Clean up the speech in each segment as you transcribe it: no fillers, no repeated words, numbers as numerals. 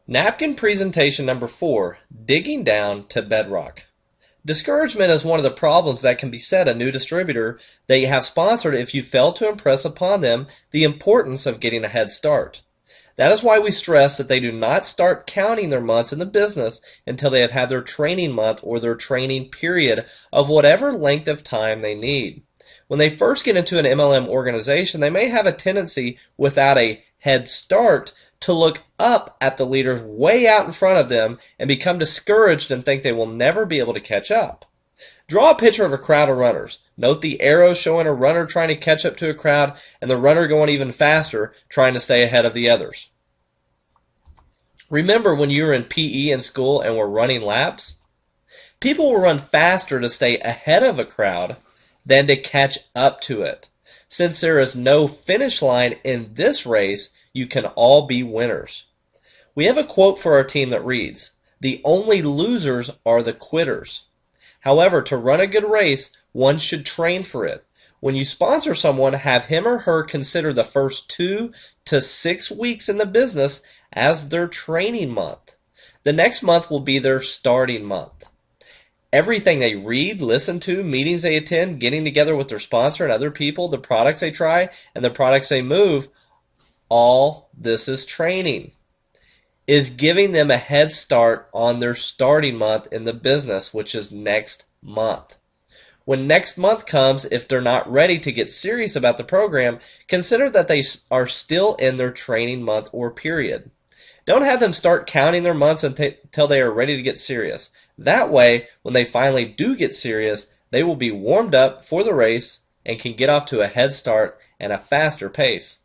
Napkin presentation number 4, digging down to bedrock. Discouragement is one of the problems that can beset a new distributor that you have sponsored if you fail to impress upon them the importance of getting a head start. That is why we stress that they do not start counting their months in the business until they have had their training month or their training period of whatever length of time they need. When they first get into an MLM organization, they may have a tendency, without a head start, to look up at the leaders way out in front of them and become discouraged and think they will never be able to catch up. Draw a picture of a crowd of runners. Note the arrows showing a runner trying to catch up to a crowd and the runner going even faster trying to stay ahead of the others. Remember when you were in PE in school and were running laps? People will run faster to stay ahead of a crowd than to catch up to it. Since there is no finish line in this race, you can all be winners. We have a quote for our team that reads, "The only losers are the quitters." However, to run a good race, one should train for it. When you sponsor someone, have him or her consider the first 2 to 6 weeks in the business as their training month. The next month will be their starting month. Everything they read, listen to, meetings they attend, getting together with their sponsor and other people, the products they try, and the products they move, all this is training, is giving them a head start on their starting month in the business, which is next month. When next month comes, if they're not ready to get serious about the program, consider that they are still in their training month or period. Don't have them start counting their months until they are ready to get serious. That way, when they finally do get serious, they will be warmed up for the race and can get off to a head start and a faster pace.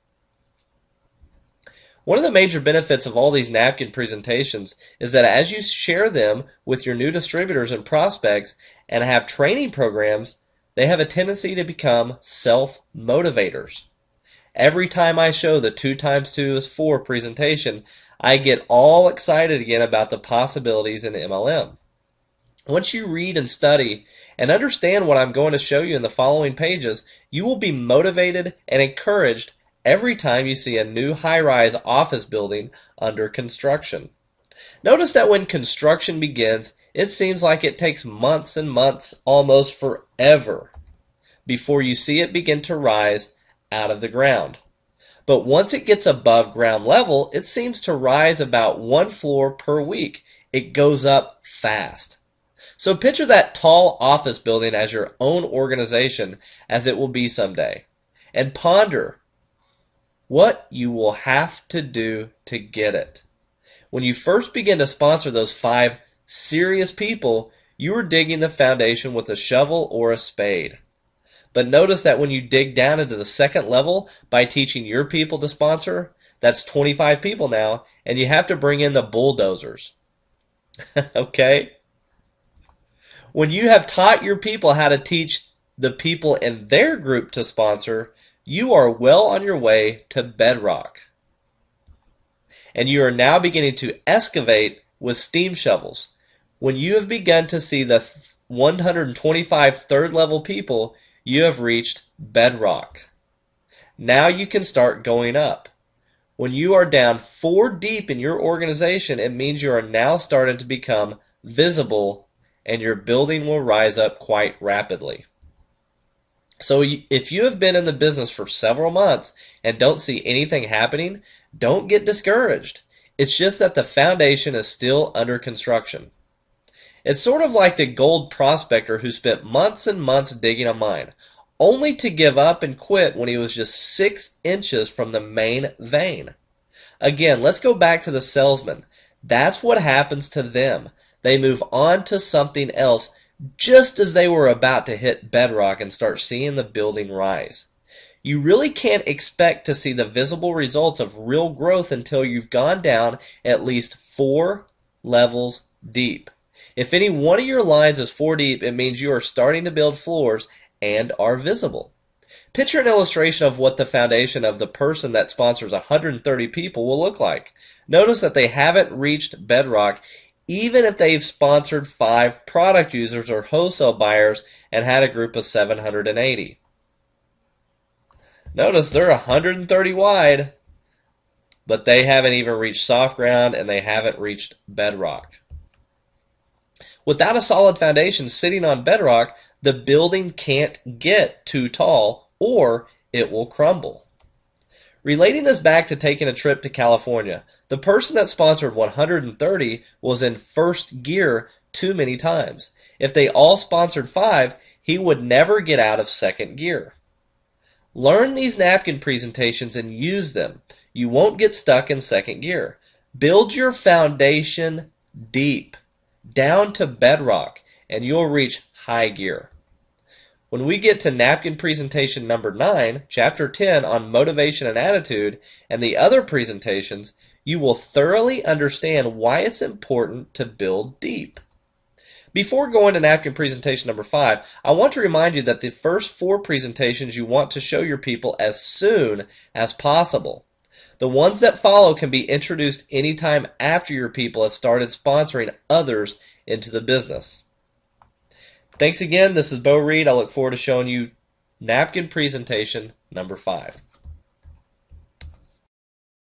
One of the major benefits of all these napkin presentations is that as you share them with your new distributors and prospects and have training programs, they have a tendency to become self-motivators. Every time I show the 2 times 2 is 4 presentation, I get all excited again about the possibilities in MLM. Once you read and study and understand what I'm going to show you in the following pages, you will be motivated and encouraged every time you see a new high-rise office building under construction. Notice that when construction begins, it seems like it takes months and months, almost forever, before you see it begin to rise out of the ground. But once it gets above ground level, it seems to rise about 1 floor per week. It goes up fast. So picture that tall office building as your own organization, as it will be someday, and ponder what you will have to do to get it. When you first begin to sponsor those 5 serious people, you are digging the foundation with a shovel or a spade. But notice that when you dig down into the second level by teaching your people to sponsor, that's 25 people now, and you have to bring in the bulldozers. Okay? When you have taught your people how to teach the people in their group to sponsor, you are well on your way to bedrock. And you are now beginning to excavate with steam shovels. When you have begun to see the 125 third level people, you have reached bedrock. Now you can start going up. When you are down 4 deep in your organization, it means you are now starting to become visible and your building will rise up quite rapidly. So if you have been in the business for several months and don't see anything happening, don't get discouraged. It's just that the foundation is still under construction. It's sort of like the gold prospector who spent months and months digging a mine, only to give up and quit when he was just 6 inches from the main vein. Again, let's go back to the salesman. That's what happens to them. They move on to something else just as they were about to hit bedrock and start seeing the building rise. You really can't expect to see the visible results of real growth until you've gone down at least 4 levels deep. If any one of your lines is 4 deep, it means you are starting to build floors and are visible. Picture an illustration of what the foundation of the person that sponsors 130 people will look like. Notice that they haven't reached bedrock even if they've sponsored 5 product users or wholesale buyers and had a group of 780. Notice they're 130 wide. but they haven't even reached soft ground and they haven't reached bedrock. Without a solid foundation sitting on bedrock, the building can't get too tall or it will crumble. Relating this back to taking a trip to California, the person that sponsored 130 was in first gear too many times. If they all sponsored 5, he would never get out of second gear. Learn these napkin presentations and use them. You won't get stuck in second gear. Build your foundation deep, down to bedrock, and you'll reach high gear. When we get to napkin presentation number 9, chapter 10 on motivation and attitude, and the other presentations, you will thoroughly understand why it's important to build deep. Before going to napkin presentation number 5, I want to remind you that the first 4 presentations you want to show your people as soon as possible. The ones that follow can be introduced anytime after your people have started sponsoring others into the business. Thanks again. This is Bo Reed. I look forward to showing you napkin presentation number 5.